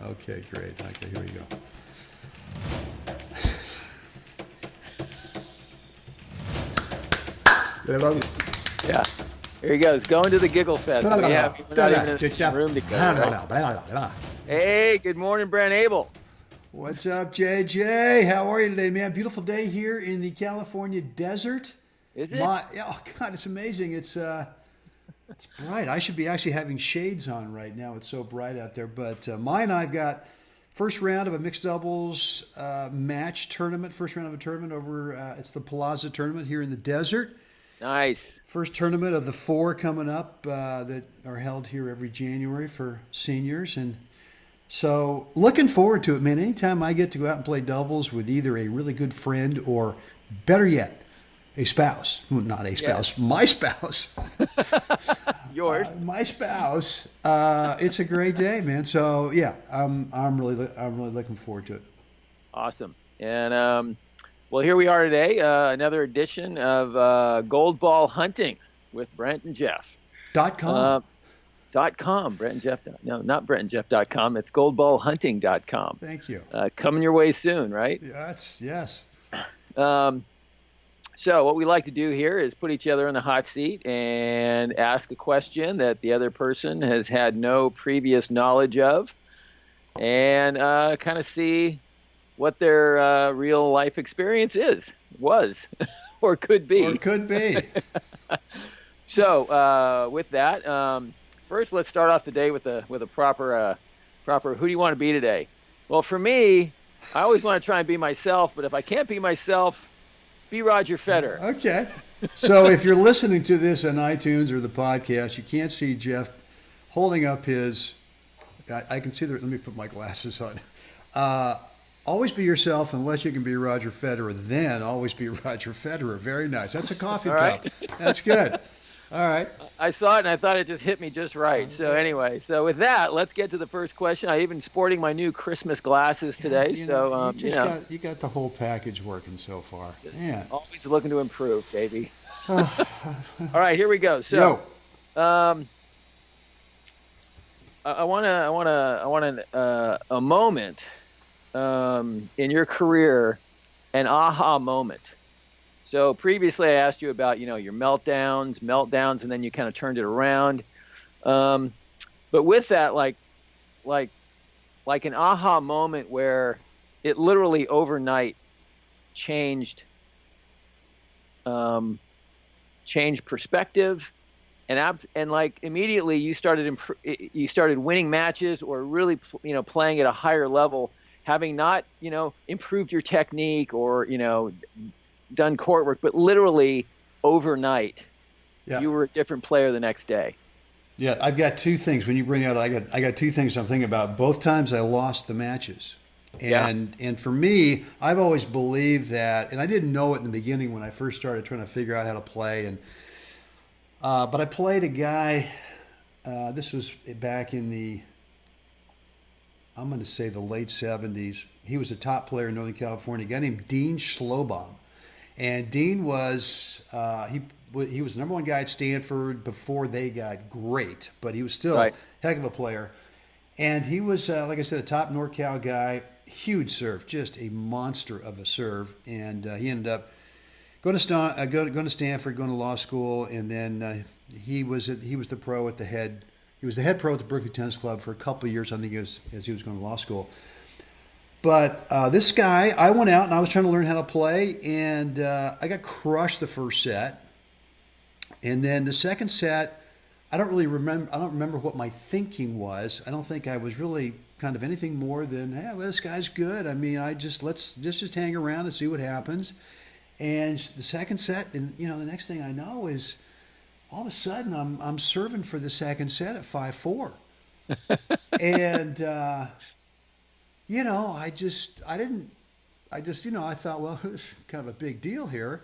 Okay, great. Okay, here we go. I love it. Yeah. Here he goes. Going to the Giggle Fest. We're not even in the same room together, right? Hey, good morning, Brent Abel. What's up, JJ? How are you today, man? Beautiful day here in the California desert. Is it? Oh, God, it's amazing. It's bright. I should be actually having shades on right now. It's so bright out there. But mine, I've got first round of a mixed doubles match tournament. First round of a tournament over, it's the Plaza tournament here in the desert. Nice. First tournament of the 4 coming up that are held here every January for seniors. And so looking forward to it, man. Anytime I get to go out and play doubles with either a really good friend or, better yet, a spouse. Well, not a spouse, yeah. My spouse. Yours. My spouse. It's a great day, man. So yeah, I'm really looking forward to it. Awesome. And well, here we are today, another edition of Gold Ball Hunting with Brent and Jeff. .com. .com. Brent and Jeff. No, not BrentandJeff.com. It's goldballhunting.com. Thank you. Coming your way soon, right? Yes. So what we like to do here is put each other in the hot seat and ask a question that the other person has had no previous knowledge of, and kind of see what their real life experience was, or could be. So with that, first let's start off the day with a proper who do you want to be today? Well, for me, I always want to try and be myself, but if I can't be myself, be Roger Federer. Okay. So if you're listening to this on iTunes or the podcast, you can't see Jeff holding up his, I can see let me put my glasses on. Always be yourself unless you can be Roger Federer. Then always be Roger Federer. Very nice. That's a coffee cup. That's good. All right. I saw it and I thought it just hit me just right. So anyway, so with that, let's get to the first question. I even sporting my new Christmas glasses today. You got the whole package working so far. Yeah. Always looking to improve, baby. All right, here we go. So, I want a moment in your career, an aha moment. So previously I asked you about, your meltdowns, and then you kind of turned it around. But with that, like an aha moment where it literally overnight changed perspective, and like immediately you started winning matches, or really, playing at a higher level, having not, improved your technique or, done court work, but literally overnight, you were a different player the next day. Yeah, I've got two things. When you bring out, I got two things I'm thinking about. Both times I lost the matches, and for me, I've always believed that, and I didn't know it in the beginning when I first started trying to figure out how to play, and but I played a guy. This was back in I'm going to say the late 70s. He was a top player in Northern California. A guy named Dean Schlobaum. And Dean was he was the number one guy at Stanford before they got great, but he was still a heck of a player. And he was, like I said, a top NorCal guy, huge serve, just a monster of a serve. And he ended up going to Stanford, going to law school, and then he was the pro at the head. He was the head pro at the Berkeley Tennis Club for a couple of years, I think, as he was going to law school. But this guy, I went out and I was trying to learn how to play, and I got crushed the first set. And then the second set, I don't remember what my thinking was. I don't think I was really kind of anything more than, hey, well, this guy's good. I mean, let's just hang around and see what happens. And the second set, and the next thing I know is all of a sudden I'm serving for the second set at 5-4. And I thought, well, it's kind of a big deal here.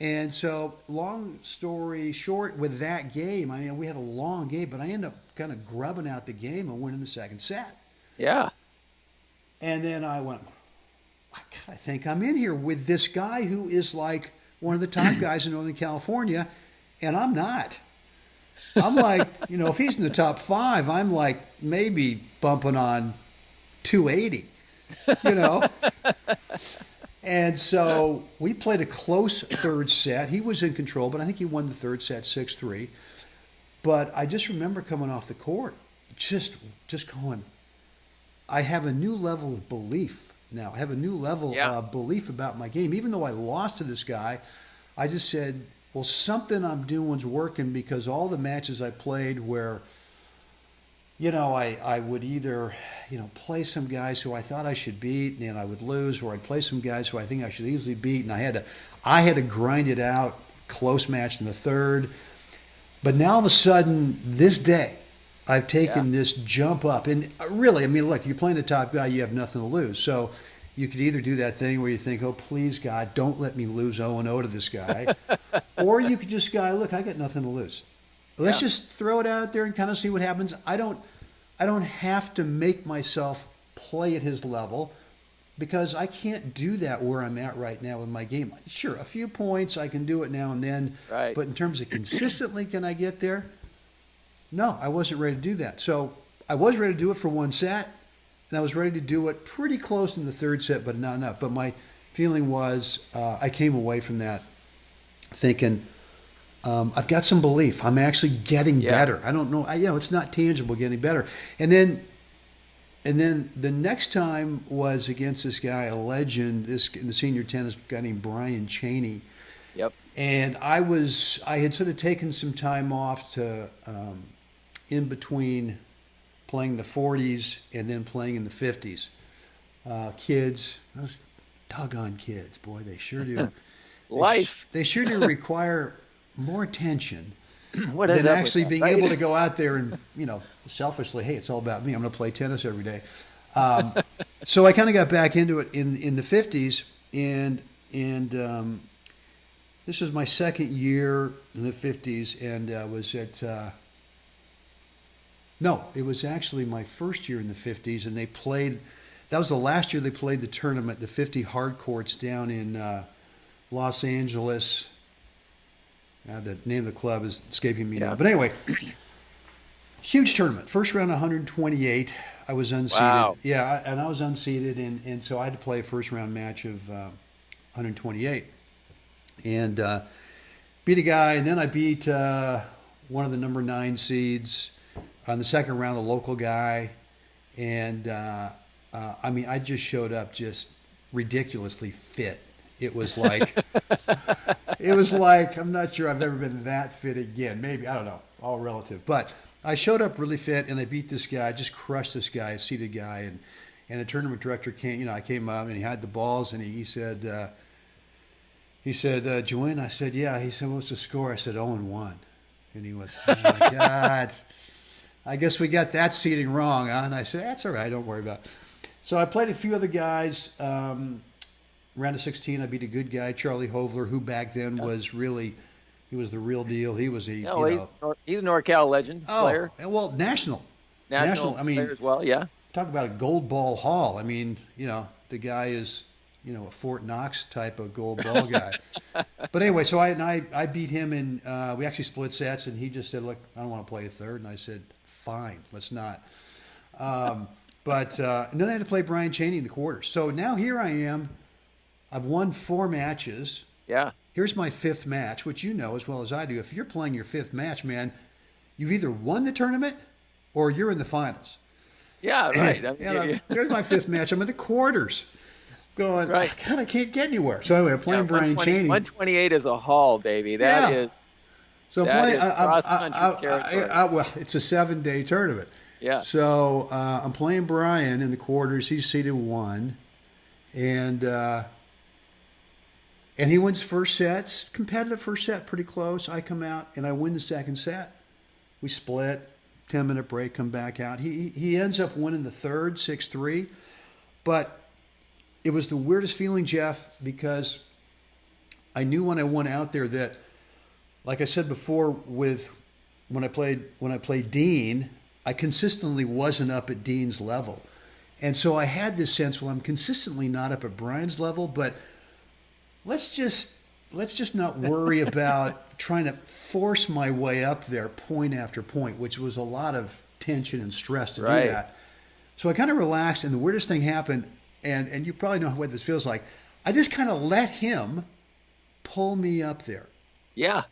And so long story short, with that game, we had a long game, but I ended up kind of grubbing out the game and winning the second set. Yeah. And then I went, I think I'm in here with this guy who is like one of the top guys in Northern California, and I'm not. I'm like, if he's in the top 5, I'm like maybe bumping on 280, you know. And so we played a close third set. He was in control, but I think he won the third set 6-3. But I just remember coming off the court, just going, I have a new level of belief now. I have a new level of belief about my game. Even though I lost to this guy, I just said, well, something I'm doing's working, because all the matches I played where, you know, I would either, you know, play some guys who I thought I should beat and I would lose, or I'd play some guys who I think I should easily beat, and I had to grind it out, close match in the third. But now all of a sudden, this day, I've taken this jump up. And really, I mean, look, you're playing the top guy, you have nothing to lose. So you could either do that thing where you think, oh, please, God, don't let me lose 0-0 to this guy. Or you could just go, look, I got nothing to lose. Let's just throw it out there and kind of see what happens. I don't have to make myself play at his level, because I can't do that where I'm at right now in my game. Sure, a few points, I can do it now and then. Right. But in terms of consistently, can I get there? No, I wasn't ready to do that. So I was ready to do it for one set, and I was ready to do it pretty close in the third set, but not enough. But my feeling was I came away from that thinking, I've got some belief. I'm actually getting better. I don't know. It's not tangible, getting better. And then the next time was against this guy, a legend, in the senior tennis, guy named Brian Cheney. Yep. And I had sort of taken some time off to, in between playing the 40s and then playing in the 50s. Kids, those doggone kids, boy, they sure do. Life. They sure do require more attention than actually being able to go out there and, selfishly, hey, it's all about me. I'm going to play tennis every day. So I kind of got back into it in the 50s, and this was my second year in the 50s, and was at no, it was actually my first year in the 50s, and that was the last year they played the tournament, the 50 hard courts down in Los Angeles. The name of the club is escaping me now. But anyway, huge tournament. First round, 128. I was unseeded. Wow. Yeah, and I was unseeded, and so I had to play a first round match of 128. And beat a guy, and then I beat one of the number 9 seeds. On the second round, a local guy. And, I just showed up just ridiculously fit. It was like, I'm not sure I've ever been that fit again. Maybe, I don't know, all relative. But I showed up really fit, and I beat this guy. I just crushed this guy, a seated guy. And the tournament director came, I came up, and he had the balls, and he said, Joanne? I said, yeah. He said, what's the score? I said, 0-1. And he was, oh, my God. I guess we got that seating wrong, huh? And I said, that's all right. Don't worry about it. So I played a few other guys. Round of 16, I beat a good guy, Charlie Hovler, who back then was really, he was the real deal. He was he's a NorCal legend player. Well, national player as well, yeah. Talk about a gold ball haul. I mean, the guy is, a Fort Knox type of gold ball guy. But anyway, so I beat him, and we actually split sets, and he just said, look, I don't want to play a third. And I said, fine, let's not. And then I had to play Brian Cheney in the quarters. So now here I am. I've won 4 matches. Yeah. Here's my 5th match, which you know as well as I do. If you're playing your 5th match, man, you've either won the tournament or you're in the finals. Yeah, right. Here's my 5th match. I'm in the quarters. Going, right. God, I can't get anywhere. So anyway, I'm playing Brian Cheney. 128 is a haul, baby. That is. So I'm playing. Cross-country territory. Well, it's a 7-day tournament. Yeah. So I'm playing Brian in the quarters. He's seeded 1, and he wins first sets, competitive first set, pretty close. I come out and I win the second set. We split, 10-minute break, come back out. He ends up winning the third, 6-3. But it was the weirdest feeling, Jeff, because I knew when I went out there that, like I said before, when I played Dean, I consistently wasn't up at Dean's level. And so I had this sense, well, I'm consistently not up at Brian's level, but let's just not worry about trying to force my way up there point after point, which was a lot of tension and stress to do that. So I kind of relaxed, and the weirdest thing happened, and you probably know what this feels like. I just kind of let him pull me up there, Yeah.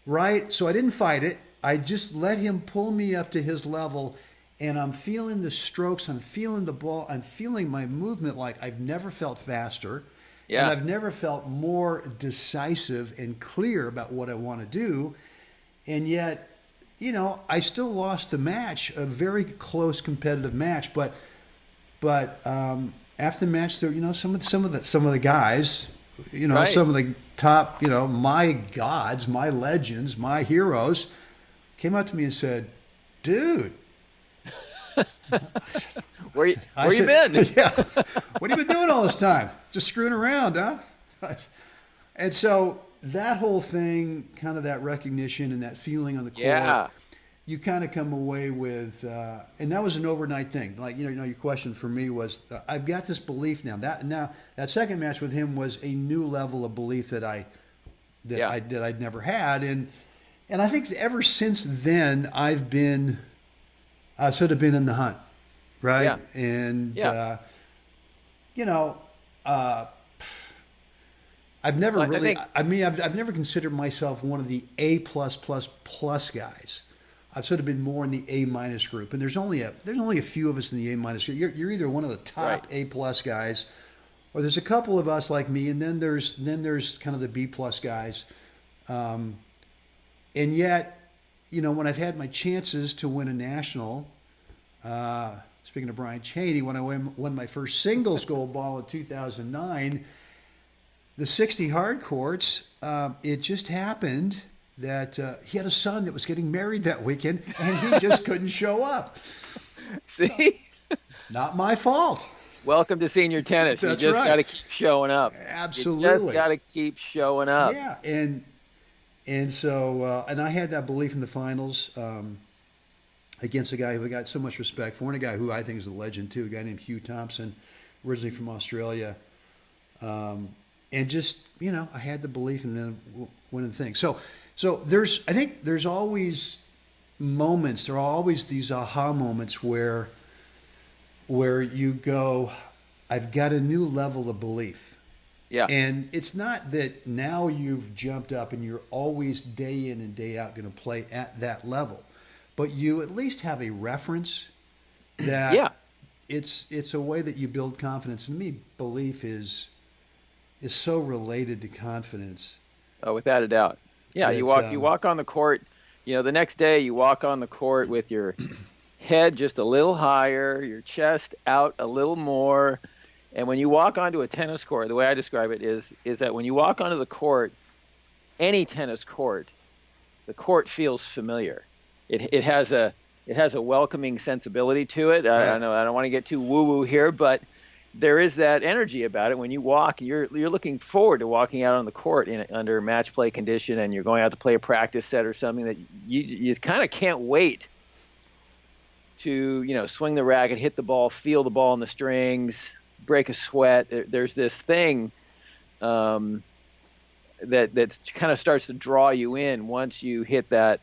right? So I didn't fight it. I just let him pull me up to his level, and I'm feeling the strokes. I'm feeling the ball. I'm feeling my movement like I've never felt faster, and Yeah. I've never felt more decisive and clear about what I want to do. And yet, I still lost the match, a very close competitive match. But after the match, there, some of the guys, Right. some of the top, my gods, my legends, my heroes, came up to me and said, "Dude." Where you said, been? Yeah. What have you been doing all this time? Just screwing around, huh? And so that whole thing, kind of that recognition and that feeling on the court, Yeah. you kind of come away with, and that was an overnight thing. Like, your question for me was, I've got this belief now. That second match with him was a new level of belief that I'd never had, and I think ever since then I've sort of been in the hunt, right? Yeah. And Yeah. I've never Well, really. I think- I've never considered myself one of the A plus guys. I've sort of been more in the A minus group, and there's only a few of us in the A minus group. You're either one of the top Right. A plus guys, or there's a couple of us like me, and then there's kind of the B plus guys. And yet, when I've had my chances to win a national, speaking of Brian Chaney, when I won my first singles gold ball in 2009, the 60 hard courts, it just happened that he had a son that was getting married that weekend, and he just couldn't show up. See? Not my fault. Welcome to senior tennis. That's you just right. got to keep showing up. Absolutely. You just got to keep showing up. Yeah, and so and I had that belief in the finals against a guy who I got so much respect for, and a guy who I think is a legend too, a guy named Hugh Thompson, originally from Australia. And just, I had the belief in them winning the thing. So I think there's always moments, there are always these aha moments where you go, I've got a new level of belief. Yeah. And it's not that now you've jumped up and you're always day in and day out going to play at that level, but you at least have a reference that Yeah. it's a way that you build confidence. And to me, belief is so related to confidence. Oh, without a doubt. Yeah, you walk on the court. The next day you walk on the court with your head just a little higher, your chest out a little more. And when you walk onto a tennis court, the way I describe it is that when you walk onto the court, any tennis court, the court feels familiar. It has a welcoming sensibility to it. Right. I don't want to get too woo-woo here, but there is that energy about it. When you walk, you're looking forward to walking out on the court under match play condition, and you're going out to play a practice set or something that you kind of can't wait to kind of racket, hit the ball, feel the ball in the strings, break a sweat. There's this thing that kind of starts to draw you in once you hit that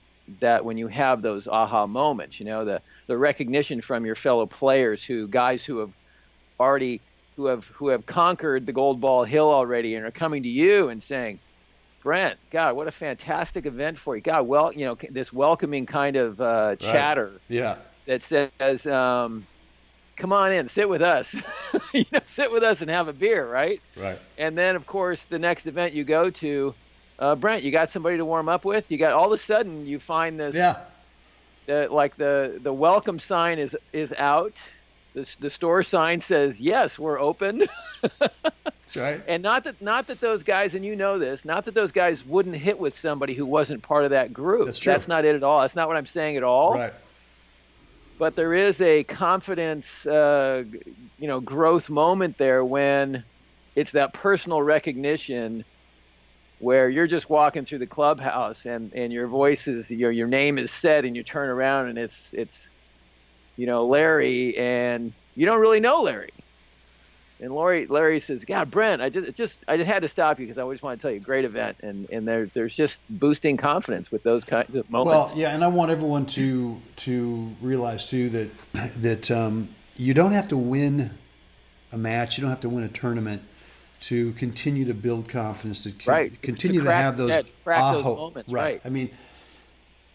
when you have those aha moments. The recognition from your fellow players, guys who have conquered the gold ball hill already and are coming to you and saying, Brent, God, what a fantastic event for you. God, well, this welcoming kind of chatter. Yeah. That says, come on in, sit with us, sit with us and have a beer, right? Right. And then, of course, the next event you go to, Brent, you got somebody to warm up with? You got, all of a sudden, you find this, the welcome sign is out. The store sign says, yes, we're open. That's right. And not that those guys, and this, not that those guys wouldn't hit with somebody who wasn't part of that group. That's true. That's not it at all. That's not what I'm saying at all. Right. But there is a confidence, growth moment there when it's that personal recognition where you're just walking through the clubhouse and your voice is, your name is said, and you turn around and it's Larry, and you don't really know Larry. And Larry says, God, Brent, I just had to stop you because I just want to tell you, great event. And there's just boosting confidence with those kinds of moments. Well, yeah, and I want everyone to realize too that you don't have to win a match. You don't have to win a tournament to continue to build confidence, to Right. continue To to have those crack those moments. Right. I mean,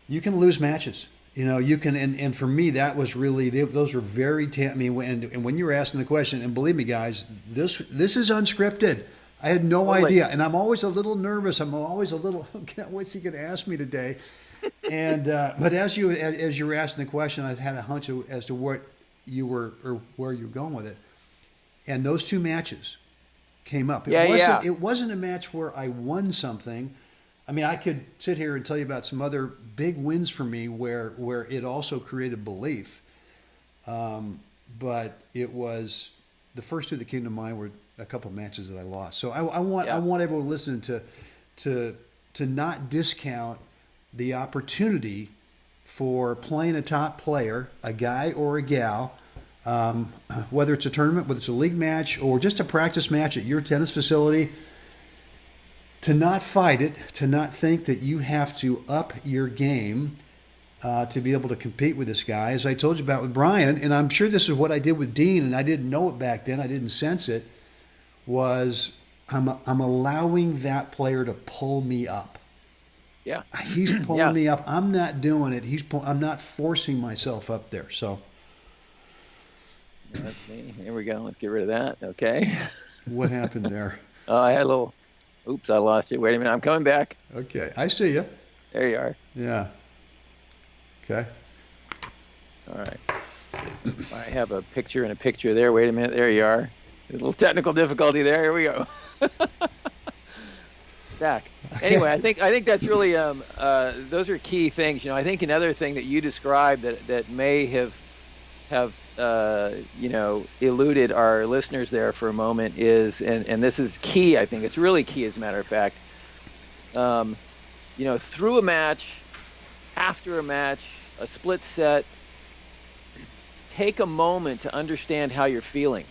you can lose matches. You can, and for me, that was really, those were very, I mean, and when you were asking the question, and believe me, guys, this is unscripted. I had no idea, and I'm always a little nervous. I'm always a little, what's he going to ask me today? And but as you were asking the question, I had a hunch as to what you were or where you're going with it. And those two matches came up. It wasn't a match where I won something. I mean, I could sit here and tell you about some other big wins for me where it also created belief. But it was the first two that came to mind were a couple of matches that I lost. So I want everyone listening to not discount the opportunity for playing a top player, a guy or a gal, whether it's a tournament, whether it's a league match, or just a practice match at your tennis facility, to not fight it, to not think that you have to up your game to be able to compete with this guy. As I told you about with Brian, and I'm sure this is what I did with Dean, and I didn't know it back then, I didn't sense it, was I'm allowing that player to pull me up. Yeah. He's pulling me up. I'm not doing it. I'm not forcing myself up there. So. Let's see. Here we go. Let's get rid of that. Okay. What happened there? I had a little. Oops, I lost you. Wait a minute. I'm coming back. Okay. I see you. There you are. Yeah. Okay. All right. I have a picture and a picture there. Wait a minute. There you are. A little technical difficulty there. Here we go. Back. Anyway, I think that's really those are key things. I think another thing that you described that may have eluded our listeners there for a moment is, and this is key. I think it's really key, as a matter of fact. Through a match, after a match, a split set, take a moment to understand how you're feeling.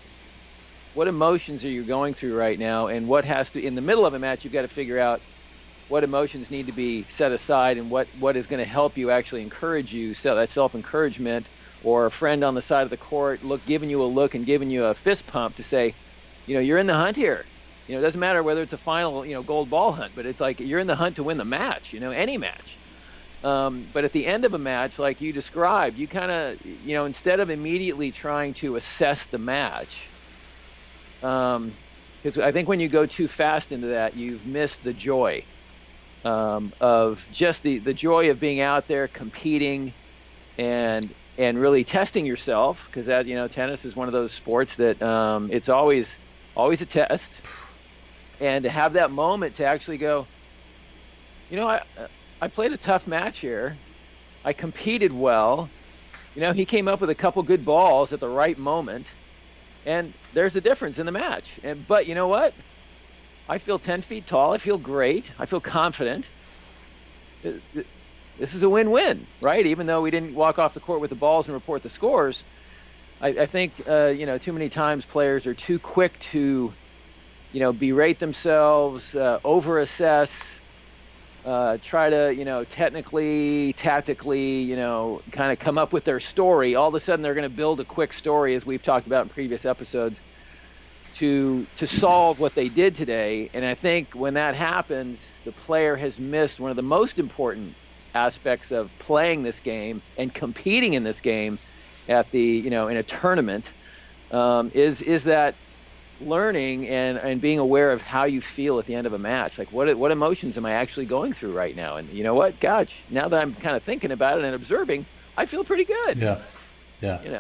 What emotions are you going through right now, and what has to, in the middle of a match, you've got to figure out what emotions need to be set aside and what is going to help you actually encourage you, so that self-encouragement, or a friend on the side of the court giving you a look and giving you a fist pump to say, you're in the hunt here. It doesn't matter whether it's a final, gold ball hunt, but it's like you're in the hunt to win the match, any match. But at the end of a match, like you described, you kind of, instead of immediately trying to assess the match, because I think when you go too fast into that, you've missed the joy of just the joy of being out there competing and really testing yourself, because that tennis is one of those sports that it's always a test, and to have that moment to actually go, I played a tough match here, I competed well, he came up with a couple good balls at the right moment, and there's a difference in the match. But you know what? I feel 10 feet tall. I feel great. I feel confident. This is a win-win, right? Even though we didn't walk off the court with the balls and report the scores, I think, too many times players are too quick to, berate themselves, over-assess, try to, technically, tactically, kind of come up with their story. All of a sudden, they're going to build a quick story, as we've talked about in previous episodes, to solve what they did today. And I think when that happens, the player has missed one of the most important aspects of playing this game and competing in this game at the, in a tournament, is that learning and being aware of how you feel at the end of a match. Like, what emotions am I actually going through right now? And you know what? Gosh, now that I'm kind of thinking about it and observing, I feel pretty good. Yeah.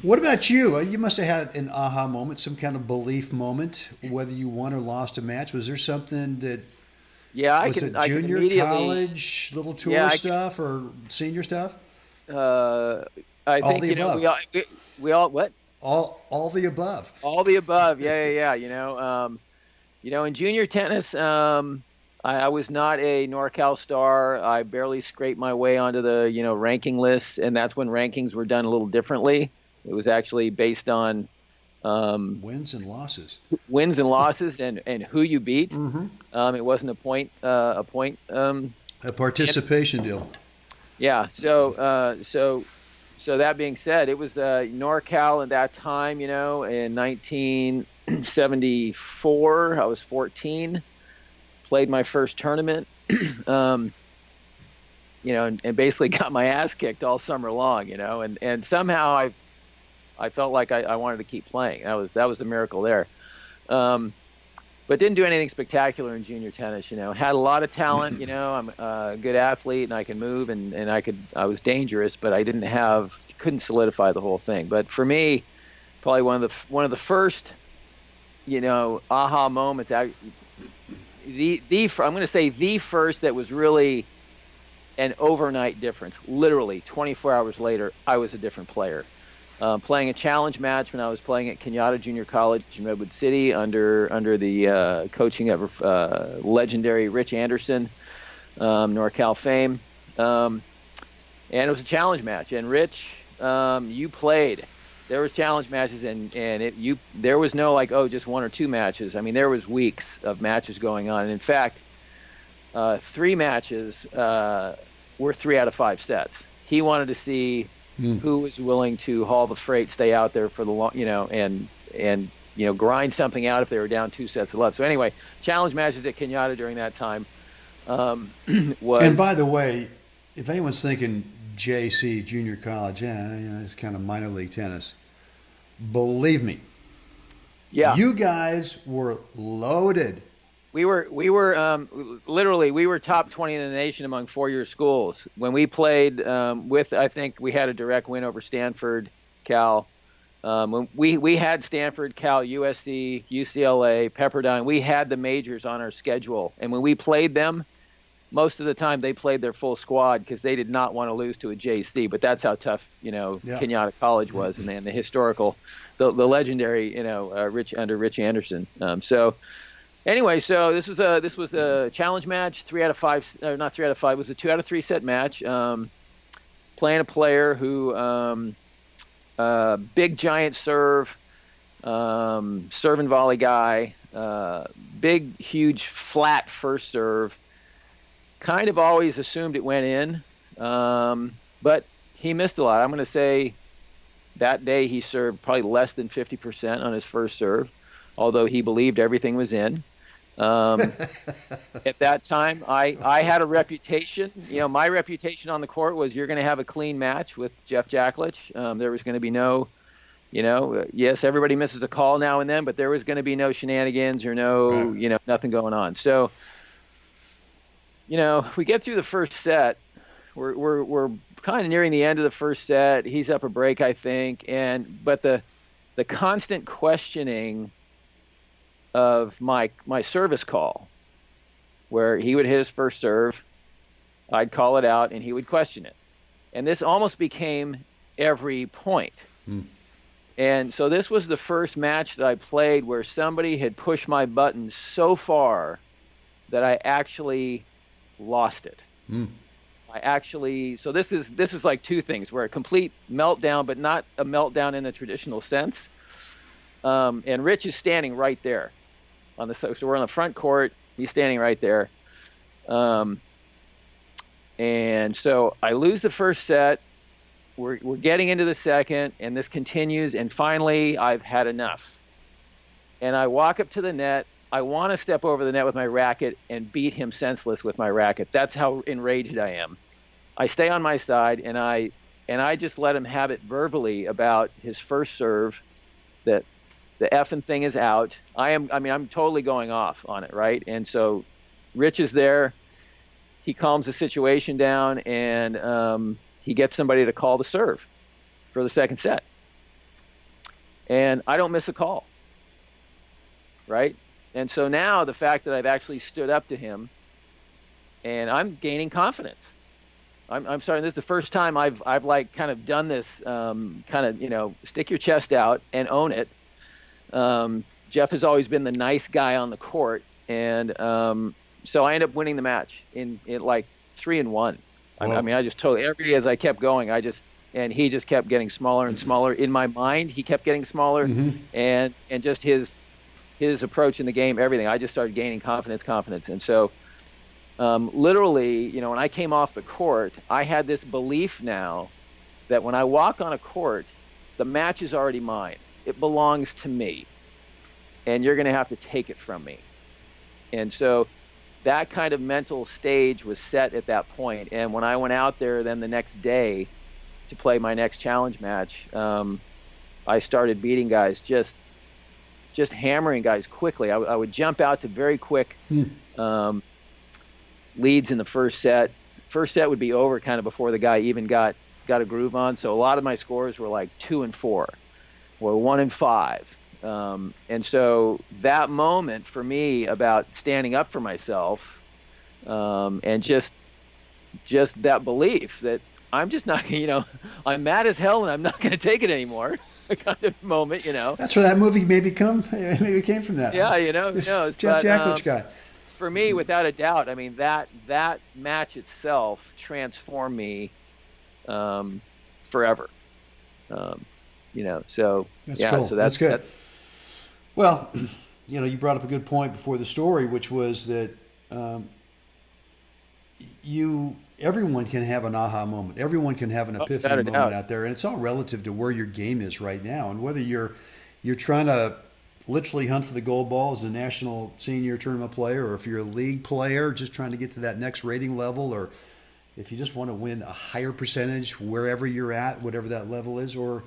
What about you? You must have had an aha moment, some kind of belief moment, whether you won or lost a match. Was there something that was it junior, college, little tour stuff, or senior stuff? I think we all what? All the above. All the above. Yeah. In junior tennis, I was not a NorCal star. I barely scraped my way onto the ranking lists, and that's when rankings were done a little differently. It was actually based on wins and losses, and who you beat. Mm-hmm. It wasn't a participation deal. Yeah. So So that being said, it was NorCal at that time, in 1974. I was 14, played my first tournament, um, and basically got my ass kicked all summer long, and somehow I felt like I wanted to keep playing. That was a miracle there. But didn't do anything spectacular in junior tennis. Had a lot of talent. I'm a good athlete and I can move and I was dangerous, but I couldn't solidify the whole thing. But for me, probably one of the first, aha moments. I'm going to say the first that was really an overnight difference. Literally 24 hours later, I was a different player. Playing a challenge match when I was playing at Kenyatta Junior College in Redwood City under the coaching of legendary Rich Anderson, NorCal fame, and it was a challenge match. And Rich, you played. There was challenge matches, and there was no just one or two matches. I mean, there was weeks of matches going on. And in fact, 3 matches were 3 out of 5 sets. He wanted to see who was willing to haul the freight, stay out there for the long, and grind something out if they were down 2 sets of love. So anyway, challenge matches at Kenyatta during that time was. And by the way, if anyone's thinking JC, junior college, it's kind of minor league tennis. Believe me, you guys were loaded. We were literally we were top 20 in the nation among 4-year schools when we played I think we had a direct win over Stanford, Cal. When we had Stanford, Cal, USC, UCLA, Pepperdine. We had the majors on our schedule, and when we played them, most of the time they played their full squad because they did not want to lose to a JC. But that's how tough Kenyatta College was, and the historical, the legendary Rich Anderson. Anyway, so this was a challenge match, 3 out of 5, not 3 out of 5. It was a 2 out of 3 set match. Playing a player who big giant serve and volley guy, big huge flat first serve. Kind of always assumed it went in, but he missed a lot. I'm going to say that day he served probably less than 50% on his first serve, although he believed everything was in. At that time, I had a reputation. My reputation on the court was you're going to have a clean match with Jeff Jacklich. There was going to be no, yes, everybody misses a call now and then, but there was going to be no shenanigans or nothing going on. So, we get through the first set. We're kind of nearing the end of the first set. He's up a break, I think, but the constant questioning of my service call, where he would hit his first serve, I'd call it out, and he would question it. And this almost became every point. And so this was the first match that I played where somebody had pushed my button so far that I actually lost it. So this is like two things, where a complete meltdown, but not a meltdown in the traditional sense. And Rich is standing right there so we're on the front court. He's standing right there. And so I lose the first set. We're getting into the second, and this continues. And finally, I've had enough. And I walk up to the net. I want to step over the net with my racket and beat him senseless with my racket. That's how enraged I am. I stay on my side, and I just let him have it verbally about his first serve, that the effing thing is out. I'm totally going off on it, right? And so Rich is there. He calms the situation down, and he gets somebody to call the serve for the second set. And I don't miss a call, right? And so now the fact that I've actually stood up to him, and I'm gaining confidence. I'm sorry, this is the first time I've kind of done this, stick your chest out and own it. Jeff has always been the nice guy on the court, and so I ended up winning the match in like 3-1. I mean, I just totally as I kept going, and he just kept getting smaller and smaller in my mind. He kept getting smaller, and just his approach in the game, everything. I just started gaining confidence, and so literally, when I came off the court, I had this belief now that when I walk on a court, the match is already mine. It belongs to me, and you're going to have to take it from me. And so that kind of mental stage was set at that point. And when I went out there then the next day to play my next challenge match, I started beating guys, just hammering guys quickly. I would jump out to very quick leads in the first set. First set would be over kind of before the guy even got a groove on. So a lot of my scores were like 2-4 or 1-5. And so that moment for me about standing up for myself, and just that belief that I'm just not, I'm mad as hell and I'm not going to take it anymore. Kind of moment, That's where that movie maybe came from that. Yeah, who knows? Jeff Jacklich guy. For me, without a doubt, I mean that match itself transformed me forever. So that's yeah, cool. so that's good. Well, you brought up a good point before the story, which was that everyone can have an aha moment. Everyone can have an epiphany moment out there, and it's all relative to where your game is right now, and whether you're trying to literally hunt for the gold ball as a national senior tournament player, or if you're a league player just trying to get to that next rating level, or if you just want to win a higher percentage wherever you're at, whatever that level is, or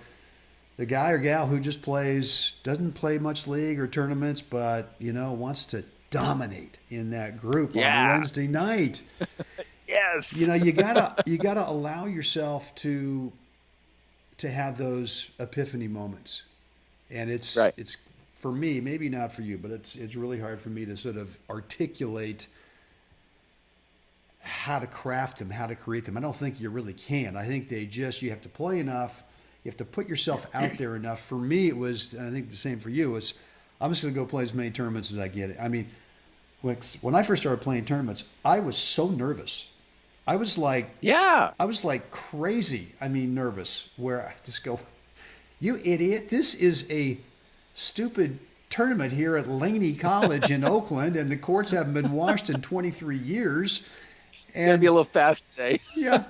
the guy or gal who just doesn't play much league or tournaments, but wants to dominate in that group on a Wednesday night. Yes. You gotta allow yourself to have those epiphany moments, and it's for me, maybe not for you, but it's really hard for me to sort of articulate how to craft them, how to create them. I don't think you really can. I think you have to play enough. You have to put yourself out there enough. For me, it was, and I think the same for you, is I'm just going to go play as many tournaments as I get it. I mean, when I first started playing tournaments, I was so nervous. I was like crazy. I mean, nervous, where I just go, you idiot, this is a stupid tournament here at Laney College in Oakland, and the courts haven't been washed in 23 years. And it's gonna be a little fast today. Yeah.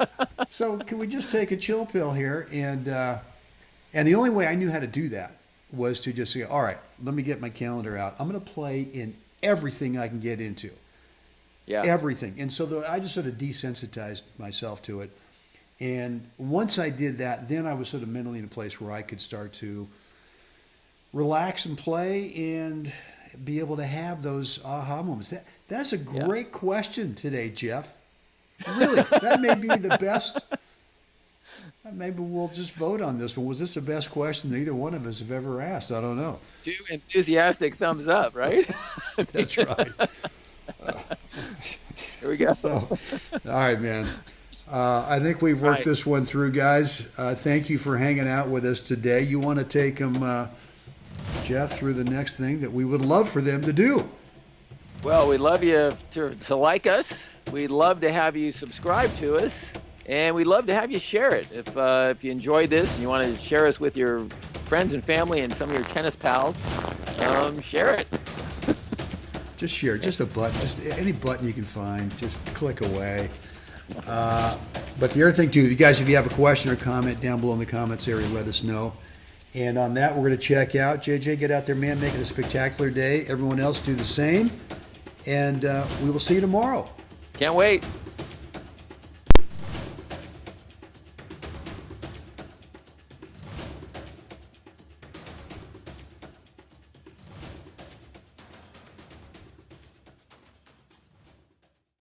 So can we just take a chill pill here? And the only way I knew how to do that was to just say, all right, let me get my calendar out. I'm going to play in everything I can get into. Yeah. Everything. And so I just sort of desensitized myself to it. And once I did that, then I was sort of mentally in a place where I could start to relax and play and be able to have those aha moments. That's a great question today, Jeff. Really, that may be the best. Maybe we'll just vote on this one. Was this the best question that either one of us have ever asked? I don't know. 2 enthusiastic thumbs up, right? That's right. Here we go. So, all right, man. I think we've worked this one through, guys. Thank you for hanging out with us today. You want to take them, Jeff, through the next thing that we would love for them to do? Well, we'd love you to like us. We'd love to have you subscribe to us, and we'd love to have you share it. If you enjoyed this and you want to share us with your friends and family and some of your tennis pals, share it. Just share, just a button, just any button you can find, just click away. But the other thing too, you guys, if you have a question or comment down below in the comments area, let us know. And on that, we're going to check out. JJ, get out there, man, make it a spectacular day. Everyone else do the same. And we will see you tomorrow. Can't wait.